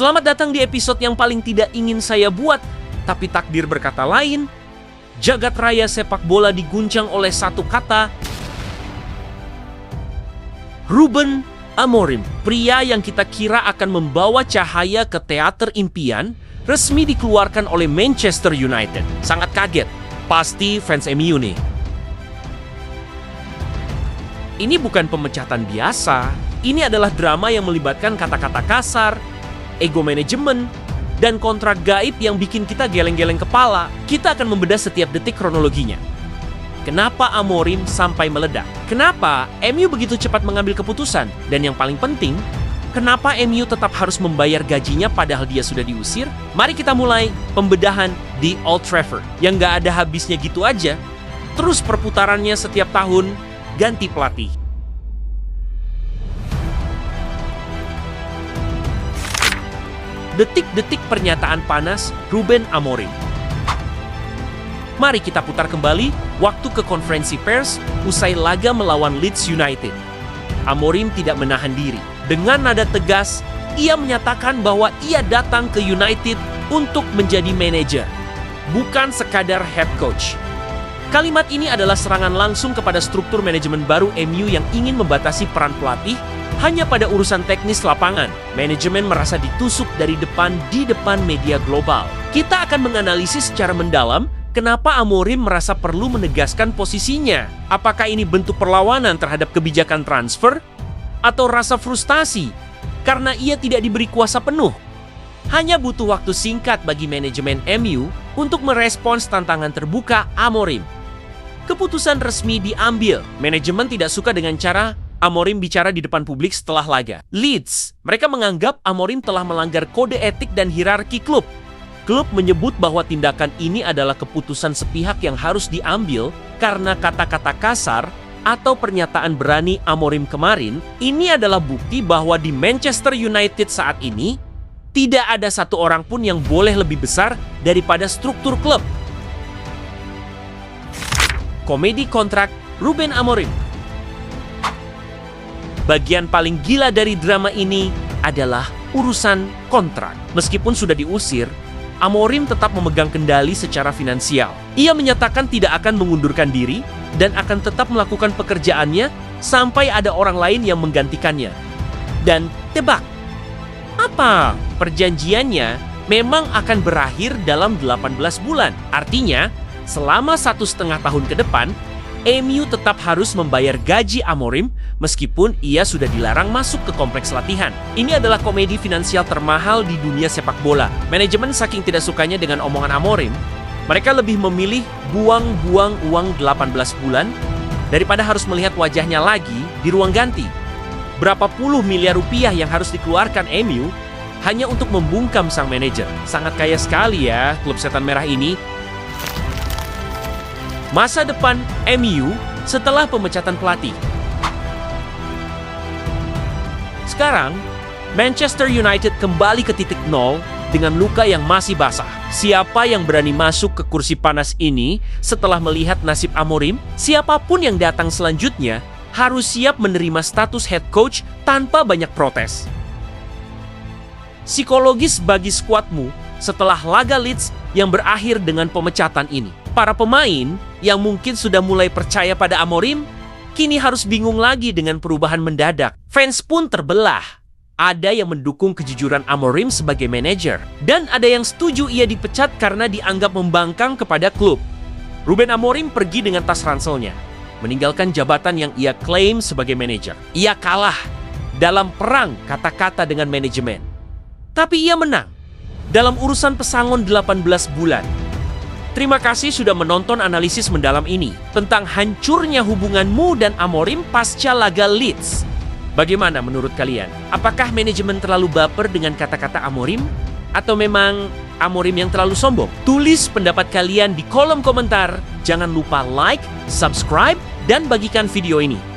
Selamat datang di episode yang paling tidak ingin saya buat, tapi takdir berkata lain. Jagat raya sepak bola diguncang oleh satu kata. Ruben Amorim, pria yang kita kira akan membawa cahaya ke teater impian, resmi dikeluarkan oleh Manchester United. Sangat kaget, pasti fans MU nih. Ini bukan pemecatan biasa, ini adalah drama yang melibatkan kata-kata kasar, ego manajemen, dan kontrak gaib yang bikin kita geleng-geleng kepala. Kita akan membedah setiap detik kronologinya. Kenapa Amorim sampai meledak? Kenapa MU begitu cepat mengambil keputusan? Dan yang paling penting, kenapa MU tetap harus membayar gajinya padahal dia sudah diusir? Mari kita mulai pembedahan di Old Trafford. Yang nggak ada habisnya gitu aja. Terus perputarannya setiap tahun ganti pelatih. Detik-detik pernyataan panas Ruben Amorim. Mari kita putar kembali waktu ke konferensi pers usai laga melawan Leeds United. Amorim tidak menahan diri. Dengan nada tegas, ia menyatakan bahwa ia datang ke United untuk menjadi manajer, bukan sekadar head coach. Kalimat ini adalah serangan langsung kepada struktur manajemen baru MU yang ingin membatasi peran pelatih hanya pada urusan teknis lapangan. Manajemen merasa ditusuk dari depan di depan media global. Kita akan menganalisis secara mendalam kenapa Amorim merasa perlu menegaskan posisinya. Apakah ini bentuk perlawanan terhadap kebijakan transfer? Atau rasa frustasi karena ia tidak diberi kuasa penuh? Hanya butuh waktu singkat bagi manajemen MU untuk merespons tantangan terbuka Amorim. Keputusan resmi diambil. Manajemen tidak suka dengan cara Amorim bicara di depan publik setelah laga. Leeds, mereka menganggap Amorim telah melanggar kode etik dan hierarki klub. Klub menyebut bahwa tindakan ini adalah keputusan sepihak yang harus diambil karena kata-kata kasar atau pernyataan berani Amorim kemarin. Ini adalah bukti bahwa di Manchester United saat ini tidak ada satu orang pun yang boleh lebih besar daripada struktur klub. Komedi kontrak Ruben Amorim. Bagian paling gila dari drama ini adalah urusan kontrak. Meskipun sudah diusir, Amorim tetap memegang kendali secara finansial. Ia menyatakan tidak akan mengundurkan diri dan akan tetap melakukan pekerjaannya sampai ada orang lain yang menggantikannya. Dan tebak, apa perjanjiannya memang akan berakhir dalam 18 bulan. Artinya, selama 1,5 tahun ke depan, MU tetap harus membayar gaji Amorim meskipun ia sudah dilarang masuk ke kompleks latihan. Ini adalah komedi finansial termahal di dunia sepak bola. Manajemen saking tidak sukanya dengan omongan Amorim, mereka lebih memilih buang-buang uang 18 bulan daripada harus melihat wajahnya lagi di ruang ganti. Berapa puluh miliar rupiah yang harus dikeluarkan MU hanya untuk membungkam sang manajer. Sangat kaya sekali ya klub setan merah ini. Masa depan MU setelah pemecatan pelatih. Sekarang, Manchester United kembali ke titik nol dengan luka yang masih basah. Siapa yang berani masuk ke kursi panas ini setelah melihat nasib Amorim? Siapapun yang datang selanjutnya harus siap menerima status head coach tanpa banyak protes. Psikologis bagi skuadmu setelah laga Leeds yang berakhir dengan pemecatan ini. Para pemain yang mungkin sudah mulai percaya pada Amorim, kini harus bingung lagi dengan perubahan mendadak. Fans pun terbelah. Ada yang mendukung kejujuran Amorim sebagai manajer, dan ada yang setuju ia dipecat karena dianggap membangkang kepada klub. Ruben Amorim pergi dengan tas ranselnya, meninggalkan jabatan yang ia klaim sebagai manajer. Ia kalah dalam perang kata-kata dengan manajemen. Tapi ia menang dalam urusan pesangon 18 bulan. Terima kasih sudah menonton analisis mendalam ini tentang hancurnya hubunganmu dan Amorim pasca laga Leeds. Bagaimana menurut kalian? Apakah manajemen terlalu baper dengan kata-kata Amorim? Atau memang Amorim yang terlalu sombong? Tulis pendapat kalian di kolom komentar. Jangan lupa like, subscribe, dan bagikan video ini.